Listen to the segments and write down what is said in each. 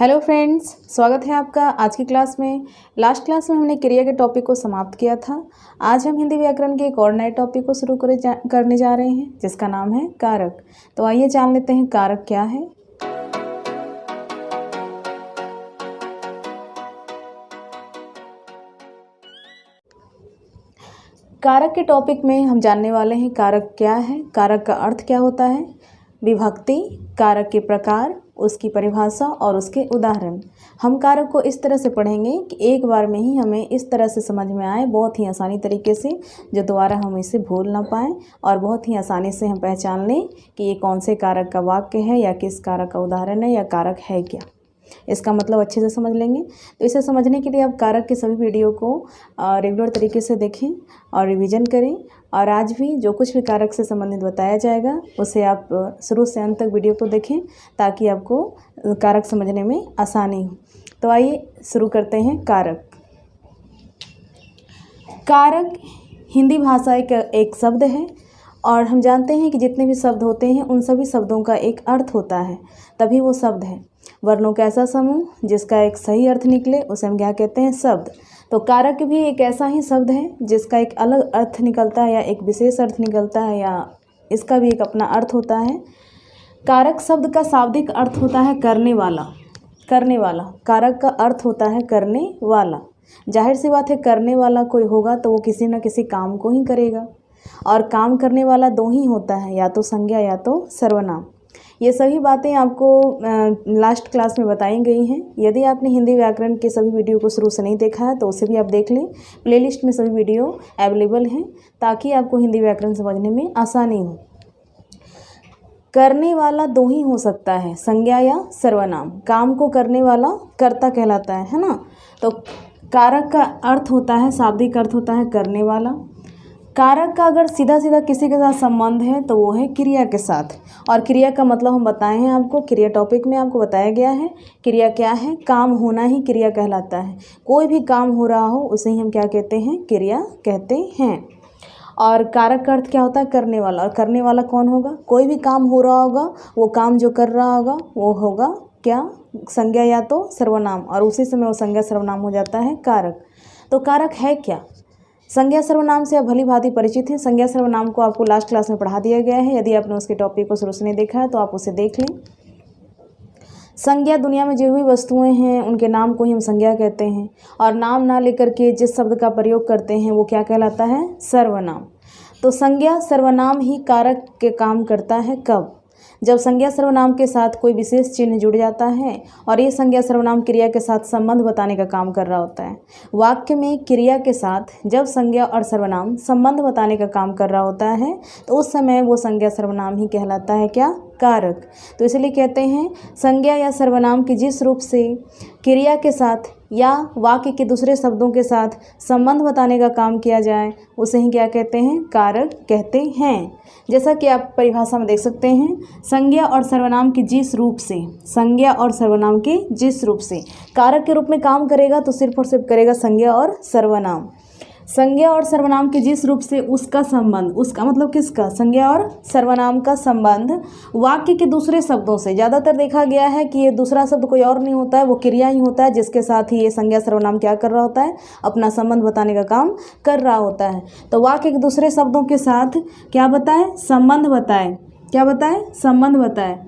Hello friends, स्वागत है आपका आज की क्लास में। लास्ट क्लास में हमने क्रिया के टॉपिक को समाप्त किया था। आज हम हिंदी व्याकरण के एक और नए टॉपिक को शुरू करने जा रहे हैं जिसका नाम है कारक। तो आइए जान लेते हैं कारक क्या है। कारक के टॉपिक में हम जानने वाले हैं कारक क्या है, कारक का अर्थ क्या होता है, विभक्ति, कारक के प्रकार, उसकी परिभाषा और उसके उदाहरण। हम कारक को इस तरह से पढ़ेंगे कि एक बार में ही हमें इस तरह से समझ में आए, बहुत ही आसानी तरीके से, जो दोबारा हम इसे भूल ना पाएँ और बहुत ही आसानी से हम पहचान लें कि ये कौन से कारक का वाक्य है या किस कारक का उदाहरण है या कारक है क्या। इसका मतलब अच्छे से समझ लेंगे। तो इसे समझने के लिए आप कारक के सभी वीडियो को रेगुलर तरीके से देखें और रिवीजन करें। और आज भी जो कुछ भी कारक से संबंधित बताया जाएगा उसे आप शुरू से अंत तक वीडियो को देखें ताकि आपको कारक समझने में आसानी हो। तो आइए शुरू करते हैं। कारक हिंदी भाषा एक शब्द है और हम जानते हैं कि जितने भी शब्द होते हैं उन सभी शब्दों का एक अर्थ होता है, तभी वो शब्द है। वर्णों का ऐसा समूह जिसका एक सही अर्थ निकले उसे हम क्या कहते हैं? शब्द। तो कारक भी एक ऐसा ही शब्द है जिसका एक अलग अर्थ निकलता है या एक विशेष अर्थ निकलता है या इसका भी एक अपना अर्थ होता है। कारक शब्द का शाब्दिक अर्थ होता है करने वाला। कारक का अर्थ होता है करने वाला। जाहिर सी बात है, करने वाला कोई होगा तो वो किसी न किसी काम को ही करेगा और काम करने वाला दो ही होता है, या तो संज्ञा या तो सर्वनाम। ये सभी बातें आपको लास्ट क्लास में बताई गई हैं। यदि आपने हिंदी व्याकरण के सभी वीडियो को शुरू से नहीं देखा है तो उसे भी आप देख लें। प्लेलिस्ट में सभी वीडियो अवेलेबल हैं ताकि आपको हिंदी व्याकरण समझने में आसानी हो। करने वाला दो ही हो सकता है, संज्ञा या सर्वनाम। काम को करने वाला कर्ता कहलाता है ना। तो कारक का अर्थ होता है, शाब्दिक अर्थ होता है करने वाला। कारक का अगर सीधा सीधा किसी के साथ संबंध है तो वो है क्रिया के साथ। और क्रिया का मतलब हम बताए हैं आपको, क्रिया टॉपिक में आपको बताया गया है। क्रिया क्या है? काम होना ही क्रिया कहलाता है। कोई भी काम हो रहा हो उसे ही हम क्या कहते हैं? क्रिया कहते हैं। और कारक का अर्थ क्या होता है? करने वाला। और करने वाला कौन होगा? कोई भी काम हो रहा होगा, वो काम जो कर रहा होगा वो होगा क्या? संज्ञा या तो सर्वनाम, और उसी समय वो संज्ञा सर्वनाम हो जाता है कारक। तो कारक है क्या? संज्ञा सर्वनाम से आप भली भांति परिचित हैं। संज्ञा सर्वनाम को आपको लास्ट क्लास में पढ़ा दिया गया है। यदि आपने उसके टॉपिक को शुरू से नहीं देखा है तो आप उसे देख लें। संज्ञा, दुनिया में जो भी वस्तुएं हैं उनके नाम को ही हम संज्ञा कहते हैं। और नाम ना लेकर के जिस शब्द का प्रयोग करते हैं वो क्या कहलाता है? सर्वनाम। तो संज्ञा सर्वनाम ही कारक के काम करता है। कब? जब संज्ञा सर्वनाम के साथ कोई विशेष चिन्ह जुड़ जाता है और ये संज्ञा सर्वनाम क्रिया के साथ संबंध बताने का काम कर रहा होता है। वाक्य में क्रिया के साथ जब संज्ञा और सर्वनाम संबंध बताने का काम कर रहा होता है तो उस समय वो संज्ञा सर्वनाम ही कहलाता है क्या? कारक। तो इसलिए कहते हैं संज्ञा या सर्वनाम की जिस रूप से क्रिया के साथ या वाक्य के दूसरे शब्दों के साथ संबंध बताने का काम किया जाए उसे ही क्या कहते हैं? कारक कहते हैं। जैसा कि आप परिभाषा में देख सकते हैं, संज्ञा और सर्वनाम के जिस रूप से, संज्ञा और सर्वनाम के जिस रूप से कारक के रूप में काम करेगा तो सिर्फ और सिर्फ करेगा संज्ञा और सर्वनाम। संज्ञा और सर्वनाम के जिस रूप से उसका संबंध, उसका मतलब किसका? संज्ञा और सर्वनाम का संबंध वाक्य के दूसरे शब्दों से। ज़्यादातर देखा गया है कि ये दूसरा शब्द कोई और नहीं होता है, वो क्रिया ही होता है जिसके साथ ही ये संज्ञा सर्वनाम क्या कर रहा होता है? अपना संबंध बताने का काम कर रहा होता है। तो वाक्य के दूसरे शब्दों के साथ क्या बताए? संबंध बताए। क्या बताए? संबंध बताए।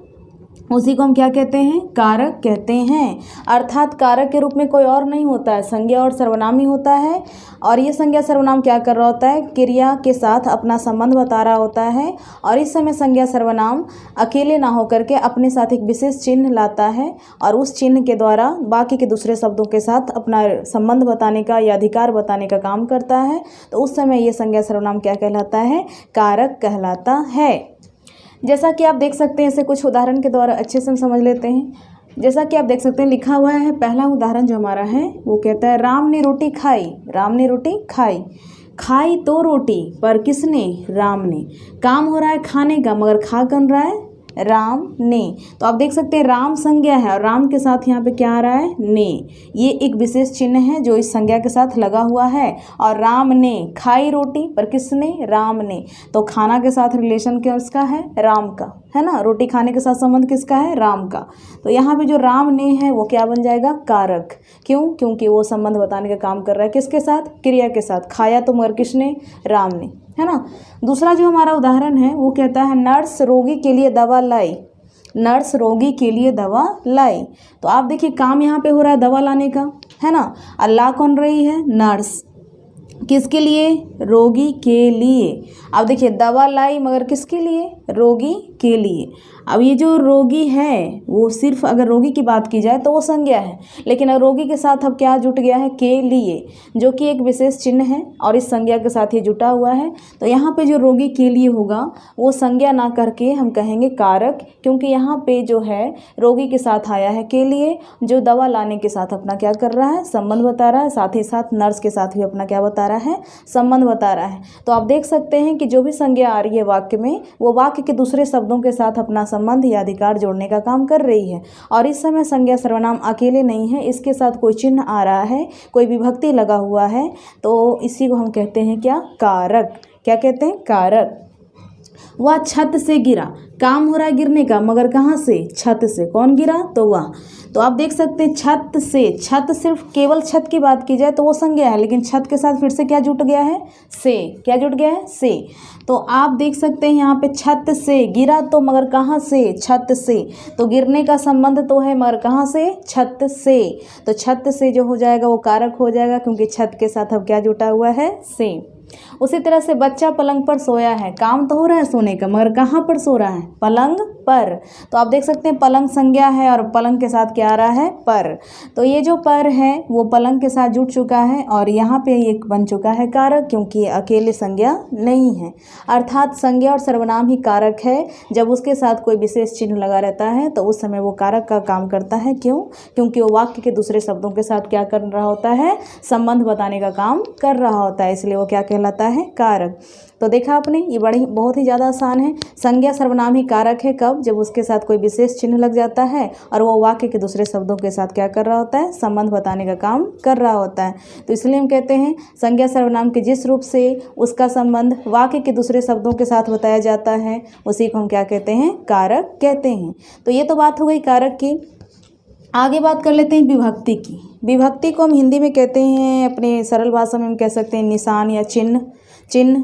उसी को हम क्या कहते हैं? कारक कहते हैं। अर्थात कारक के रूप में कोई और नहीं होता है, संज्ञा और सर्वनाम ही होता है। और ये संज्ञा सर्वनाम क्या कर रहा होता है? क्रिया के साथ अपना संबंध बता रहा होता है। और इस समय संज्ञा सर्वनाम अकेले ना होकर के अपने साथ एक विशेष चिन्ह लाता है और उस चिन्ह के द्वारा बाकी के दूसरे शब्दों के साथ अपना संबंध बताने का या अधिकार बताने का काम करता है। तो उस समय ये संज्ञा सर्वनाम क्या कहलाता है? कारक कहलाता है। जैसा कि आप देख सकते हैं, इसे कुछ उदाहरण के द्वारा अच्छे से हम समझ लेते हैं। जैसा कि आप देख सकते हैं लिखा हुआ है, पहला उदाहरण जो हमारा है वो कहता है राम ने रोटी खाई। राम ने रोटी खाई। खाई तो रोटी, पर किसने? राम ने। काम हो रहा है खाने का, मगर खा कौन रहा है? राम ने। तो आप देख सकते हैं राम संज्ञा है और राम के साथ यहाँ पे क्या आ रहा है, ने। ये एक विशेष चिन्ह है जो इस संज्ञा के साथ लगा हुआ है। और राम ने खाई रोटी, पर किसने, राम ने। तो खाना के साथ रिलेशन किसका है, राम का, है ना। रोटी खाने के साथ संबंध किसका है, राम का। तो यहाँ पे जो राम ने है वो क्या बन जाएगा, कारक। क्यों, क्योंकि वो संबंध बताने का काम कर रहा है किसके साथ, क्रिया के साथ। खाया तो मगर किसने, राम ने, है ना। दूसरा जो हमारा उदाहरण है वो कहता है नर्स रोगी के लिए दवा लाई। नर्स रोगी के लिए दवा लाई। तो आप देखिए काम यहाँ पे हो रहा है दवा लाने का, है ना। अल्लाह कौन रही है, नर्स। किसके लिए, रोगी के लिए। अब देखिए दवा लाई मगर किसके लिए, रोगी के लिए। अब ये जो रोगी है वो सिर्फ अगर रोगी की बात की जाए तो वो संज्ञा है, लेकिन अगर रोगी के साथ अब क्या जुट गया है, के लिए, जो कि एक विशेष चिन्ह है और इस संज्ञा के साथ ये जुटा हुआ है। तो यहाँ पे जो रोगी के लिए होगा वो संज्ञा ना करके हम कहेंगे कारक, क्योंकि यहाँ पे जो है रोगी के साथ आया है के लिए, जो दवा लाने के साथ अपना क्या कर रहा है, संबंध बता रहा है। साथ ही साथ नर्स के साथ भी अपना क्या बता रहा है, संबंध बता रहा है। तो आप देख सकते हैं कि जो भी संज्ञा आ रही है वाक्य में वो वाक्य के दूसरे शब्दों के साथ अपना संबंध या अधिकार जोड़ने का काम कर रही है। और इस समय संज्ञा सर्वनाम अकेले नहीं है, इसके साथ कोई चिन्ह आ रहा है, कोई विभक्ति लगा हुआ है, तो इसी को हम कहते हैं क्या, कारक। क्या कहते हैं, कारक। वह छत से गिरा, काम हो रहा है गिरने का, मगर कहाँ से, छत से। कौन गिरा, तो वह। तो आप देख सकते हैं छत से, छत सिर्फ केवल छत की बात की जाए तो वो संज्ञा है, लेकिन छत के साथ फिर से क्या जुट गया है, से। क्या जुट गया है, से। तो आप देख सकते हैं यहाँ पे छत से गिरा, तो मगर कहाँ से, छत से। तो गिरने का संबंध तो है मगर कहाँ से, छत से। तो छत से जो हो जाएगा वो कारक हो जाएगा, क्योंकि छत के साथ अब क्या जुटा हुआ है, से। उसी तरह से बच्चा पलंग पर सोया है, काम तो हो रहा है सोने का, मगर कहाँ पर सो रहा है, पलंग पर। तो आप देख सकते हैं पलंग संज्ञा है और पलंग के साथ क्या आ रहा है, पर। तो ये जो पर है वो पलंग के साथ जुट चुका है और यहाँ पे ये बन चुका है कारक, क्योंकि ये अकेले संज्ञा नहीं है। अर्थात संज्ञा और सर्वनाम ही कारक है। जब उसके साथ कोई विशेष चिन्ह लगा रहता है तो उस समय वो कारक का काम करता है। क्यों, क्योंकि वो वाक्य के दूसरे शब्दों के साथ क्या कर रहा होता है, संबंध बताने का काम कर रहा होता है, इसलिए वो क्या कहलाता है, कारक। तो देखा आपने, ये बहुत ही ज़्यादा आसान है। संज्ञा सर्वनाम ही कारक है कब, जब उसके साथ कोई विशेष चिन्ह लग जाता है और वो वाक्य के दूसरे शब्दों के साथ क्या कर रहा होता है, संबंध बताने का काम कर रहा होता है। तो इसलिए हम कहते हैं संज्ञा सर्वनाम के जिस रूप से उसका संबंध वाक्य के दूसरे शब्दों के साथ बताया जाता है उसी को हम क्या कहते हैं, कारक कहते हैं। तो ये तो बात हो गई कारक की। आगे बात कर लेते हैं विभक्ति की। विभक्ति को हम हिंदी में कहते हैं, अपने सरल भाषा में हम कह सकते हैं निशान या चिन्ह।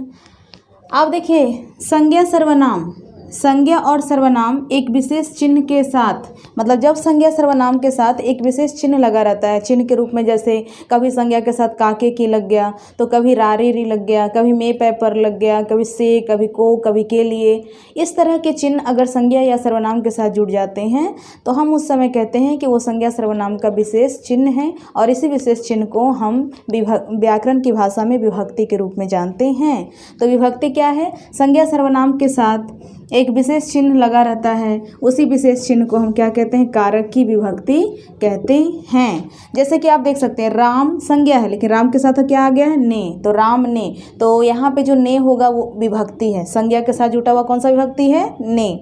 आप देखिए संज्ञा सर्वनाम, संज्ञा और सर्वनाम एक विशेष चिन्ह के साथ, मतलब जब संज्ञा सर्वनाम के साथ एक विशेष चिन्ह लगा रहता है, चिन्ह के रूप में जैसे कभी संज्ञा के साथ काके की लग गया, तो कभी रारी री लग गया, कभी मे पेपर लग गया, कभी से, कभी को, कभी के लिए। इस तरह के चिन्ह अगर संज्ञा या सर्वनाम के साथ जुड़ जाते हैं तो हम उस समय कहते हैं कि वो संज्ञा सर्वनाम का विशेष चिन्ह है। और इसी विशेष चिन्ह को हम व्याकरण की भाषा में विभक्ति के रूप में जानते हैं। तो विभक्ति क्या है, संज्ञा सर्वनाम के साथ एक विशेष चिन्ह लगा रहता है, उसी विशेष चिन्ह को हम क्या कहते हैं, कारक की विभक्ति कहते हैं। जैसे कि आप देख सकते हैं राम संज्ञा है, लेकिन राम के साथ क्या आ गया है, ने। तो राम ने, तो यहाँ पे जो ने होगा वो विभक्ति है, संज्ञा के साथ जुटा हुआ कौन सा विभक्ति है, ने।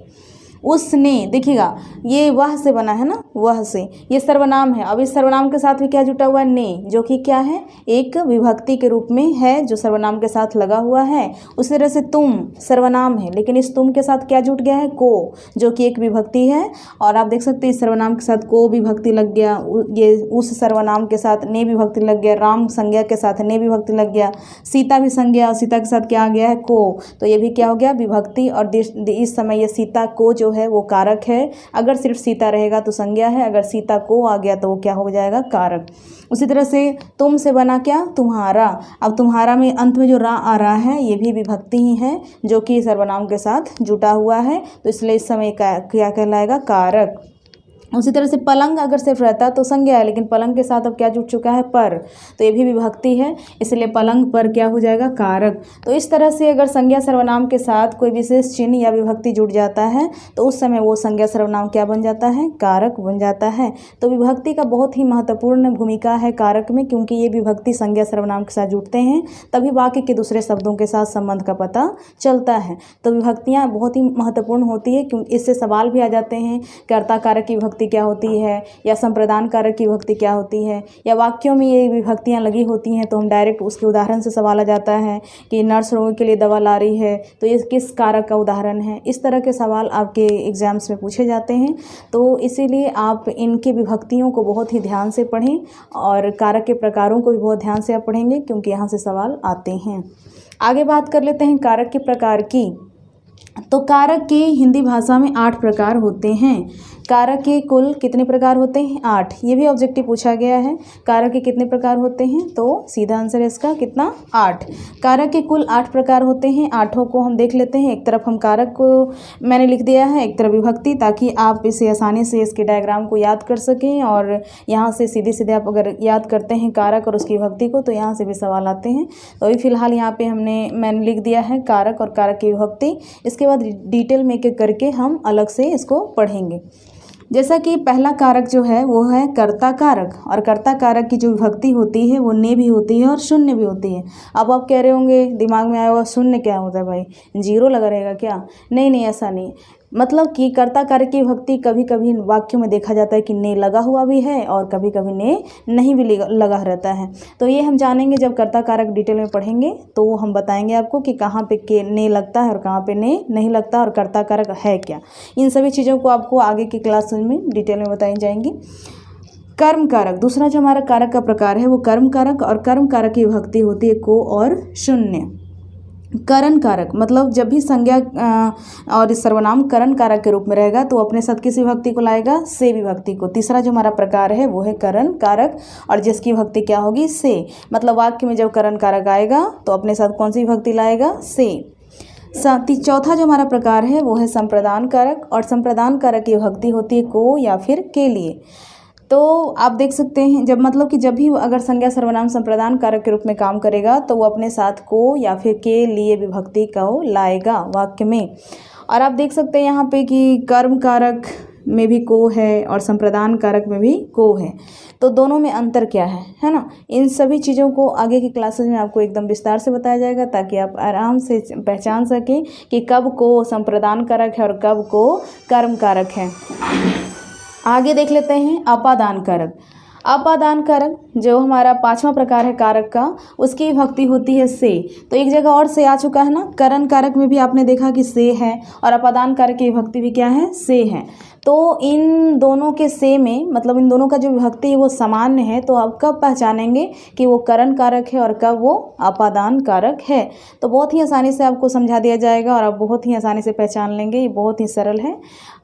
उसने, देखिएगा ये वह से बना है ना, वह से, ये सर्वनाम है। अब इस सर्वनाम के साथ भी क्या जुटा हुआ है, ने, जो कि क्या है, एक विभक्ति के रूप में है जो सर्वनाम के साथ लगा हुआ है। उसी तरह से तुम सर्वनाम है, लेकिन इस तुम के साथ क्या जुट गया है, को, जो कि एक विभक्ति है। और आप देख सकते हैं इस सर्वनाम के साथ को विभक्ति लग गया, ये उस सर्वनाम के साथ ने विभक्ति लग गया, राम संज्ञा के साथ ने विभक्ति लग गया, सीता भी संज्ञा और सीता के साथ क्या आ गया है, को। तो ये भी क्या हो गया, विभक्ति। और इस समय ये सीता को जो है वो कारक है। अगर सिर्फ सीता रहेगा तो संज्ञा है, अगर सीता को आ गया तो वो क्या हो जाएगा, कारक। उसी तरह से तुम से बना क्या, तुम्हारा। अब तुम्हारा में अंत में जो रा आ रहा है ये भी विभक्ति ही है, जो कि सर्वनाम के साथ जुटा हुआ है, तो इसलिए इस समय क्या कहलाएगा, कारक। उसी तरह से पलंग अगर सिर्फ रहता तो संज्ञा है, लेकिन पलंग के साथ अब क्या जुड़ चुका है, पर, तो ये भी विभक्ति है, इसलिए पलंग पर क्या हो जाएगा, कारक। तो इस तरह से अगर संज्ञा सर्वनाम के साथ कोई विशेष चिन्ह या विभक्ति जुड़ जाता है तो उस समय वो संज्ञा सर्वनाम क्या बन जाता है, कारक बन जाता है। तो विभक्ति का बहुत ही महत्वपूर्ण भूमिका है कारक में, क्योंकि ये विभक्ति संज्ञा सर्वनाम के साथ जुड़ते हैं तभी वाक्य के दूसरे शब्दों के साथ संबंध का पता चलता है। तो विभक्तियाँ बहुत ही महत्वपूर्ण होती है, क्योंकि इससे सवाल भी आ जाते हैं, कर्ता कारक की विभक्ति क्या होती है, या संप्रदान कारक की विभक्ति क्या होती है, या वाक्यों में ये विभक्तियां लगी होती हैं तो हम डायरेक्ट उसके उदाहरण से सवाल आ जाता है कि नर्स रोगी के लिए दवा ला रही है तो ये किस कारक का उदाहरण है। इस तरह के सवाल आपके एग्जाम्स में पूछे जाते हैं, तो इसीलिए आप इनकी विभक्तियों को बहुत ही ध्यान से पढ़ें और कारक के प्रकारों को भी बहुत ध्यान से आप पढ़ेंगे, क्योंकि यहाँ से सवाल आते हैं। आगे बात कर लेते हैं कारक के प्रकार की। तो कारक के हिंदी भाषा में 8 प्रकार होते हैं। कारक के कुल कितने प्रकार होते हैं, 8। ये भी ऑब्जेक्टिव पूछा गया है, कारक के कितने प्रकार होते हैं, तो सीधा आंसर है इसका कितना, 8। कारक के कुल 8 प्रकार होते हैं, 8 को हम देख लेते हैं। एक तरफ हम कारक को मैंने लिख दिया है, एक तरफ विभक्ति, ताकि आप इसे आसानी से इसके डायग्राम को याद कर सकें, और यहाँ से सीधे सीधे आप अगर याद करते हैं कारक और उसकी विभक्ति को तो यहाँ से भी सवाल आते हैं। तो अभी फिलहाल यहाँ पे मैंने लिख दिया है कारक और कारक की विभक्ति। इसके बाद डिटेल में एक करके हम अलग से इसको पढ़ेंगे। जैसा कि पहला कारक जो है वो है कर्ता कारक, और कर्ता कारक की जो विभक्ति होती है वो ने भी होती है और शून्य भी होती है। अब आप कह रहे होंगे, दिमाग में आया हुआ, शून्य क्या होता है भाई, जीरो लगा रहेगा क्या? नहीं, ऐसा नहीं। मतलब कि कर्ता कारक की विभक्ति कभी कभी वाक्यों में देखा जाता है कि ने लगा हुआ भी है और कभी कभी ने नहीं भी लगा रहता है। तो ये हम जानेंगे जब कर्ता कारक डिटेल में पढ़ेंगे, तो हम बताएंगे आपको कि कहाँ पे के ने लगता है और कहाँ पे ने नहीं लगता, और कर्ता कारक है क्या। इन सभी चीज़ों को आपको आगे की क्लास में डिटेल में बताई जाएंगी। कर्म कारक, दूसरा जो हमारा कारक का प्रकार है वो कर्म कारक, और कर्म कारक की विभक्ति होती है को और शून्य। करण कारक, मतलब जब भी संज्ञा और सर्वनाम करण कारक के रूप में रहेगा तो अपने साथ किस विभक्ति को लाएगा, से विभक्ति को। तीसरा जो हमारा प्रकार है वो है करण कारक, और जिसकी विभक्ति क्या होगी, से। मतलब वाक्य में जब करण कारक आएगा तो अपने साथ कौन सी विभक्ति लाएगा, से। चौथा जो हमारा प्रकार है वो है संप्रदान कारक, और संप्रदान कारक की विभक्ति होती है को या फिर के लिए। तो आप देख सकते हैं जब भी अगर संज्ञा सर्वनाम संप्रदान कारक के रूप में काम करेगा तो वो अपने साथ को या फिर के लिए विभक्ति को लाएगा वाक्य में। और आप देख सकते हैं यहाँ पे कि कर्म कारक में भी को है और संप्रदान कारक में भी को है, तो दोनों में अंतर क्या है ना। इन सभी चीज़ों को आगे की क्लासेस में आपको एकदम विस्तार से बताया जाएगा, ताकि आप आराम से पहचान सकें कि कब को संप्रदान कारक है और कब को कर्म कारक है। आगे देख लेते हैं अपादान कारक। अपादान कारक जो हमारा 5वां प्रकार है कारक का, उसकी विभक्ति होती है से। तो एक जगह और से आ चुका है ना, करण कारक में भी आपने देखा कि से है, और अपादान कारक की विभक्ति भी क्या है, से है। तो इन दोनों के से में, मतलब इन दोनों का जो विभक्ति है वो सामान्य है, तो आप कब पहचानेंगे कि वो करण कारक है और कब वो अपादान कारक है। तो बहुत ही आसानी से आपको समझा दिया जाएगा और आप बहुत ही आसानी से पहचान लेंगे, ये बहुत ही सरल है।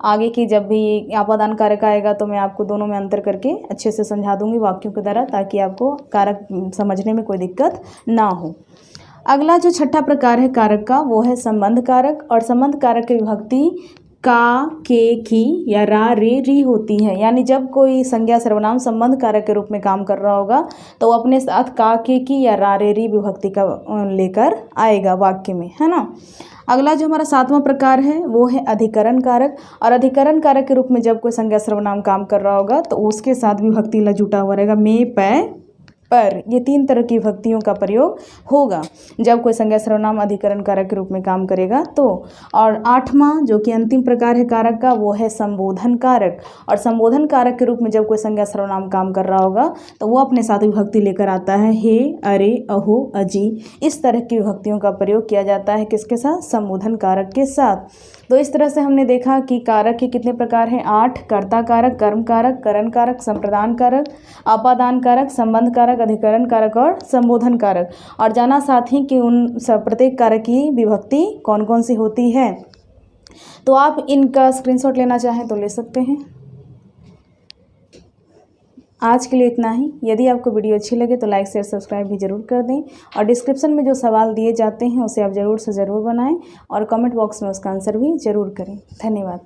आगे की जब भी अपादान कारक आएगा तो मैं आपको दोनों में अंतर करके अच्छे से समझा दूंगी वाक्यों के द्वारा, ताकि आपको कारक समझने में कोई दिक्कत ना हो। अगला जो छठा प्रकार है कारक का वो है संबंध कारक, और संबंध कारक की विभक्ति का, के, की या रा, रे, री होती है। यानी जब कोई संज्ञा सर्वनाम संबंध कारक के रूप में काम कर रहा होगा तो वो अपने साथ का, के, की या रा, रे, री विभक्ति का लेकर आएगा वाक्य में, है ना। अगला जो हमारा 7वां प्रकार है वो है अधिकरण कारक, और अधिकरण कारक के रूप में जब कोई संज्ञा सर्वनाम काम कर रहा होगा तो उसके साथ विभक्ति ला जुटा हुआ रहेगा, में, पै, पर। ये 3 तरह की विभक्तियों का प्रयोग होगा जब कोई संज्ञा सर्वनाम अधिकरण कारक के रूप में काम करेगा तो। और 8वां जो कि अंतिम प्रकार है कारक का वो है संबोधन कारक, और संबोधन कारक के रूप में जब कोई संज्ञा सर्वनाम काम कर रहा होगा तो वो अपने साथ विभक्ति लेकर आता है, हे, अरे, अहो, अजी। इस तरह की विभक्तियों का प्रयोग किया जाता है किसके साथ, संबोधन कारक के साथ। तो इस तरह से हमने देखा कि कारक के कितने प्रकार हैं, 8। कर्ता कारक, कर्म कारक, करण कारक, संप्रदान कारक, अपादान कारक, संबंध कारक, अधिकरण कारक और संबोधन कारक। और जाना साथ ही कि उन प्रत्येक कारक की विभक्ति कौन कौन सी होती है। तो आप इनका स्क्रीनशॉट लेना चाहें तो ले सकते हैं। आज के लिए इतना ही। यदि आपको वीडियो अच्छी लगे तो लाइक, शेयर, सब्सक्राइब भी ज़रूर कर दें, और डिस्क्रिप्शन में जो सवाल दिए जाते हैं उसे आप ज़रूर से ज़रूर बनाएं, और कमेंट बॉक्स में उसका आंसर भी ज़रूर करें। धन्यवाद।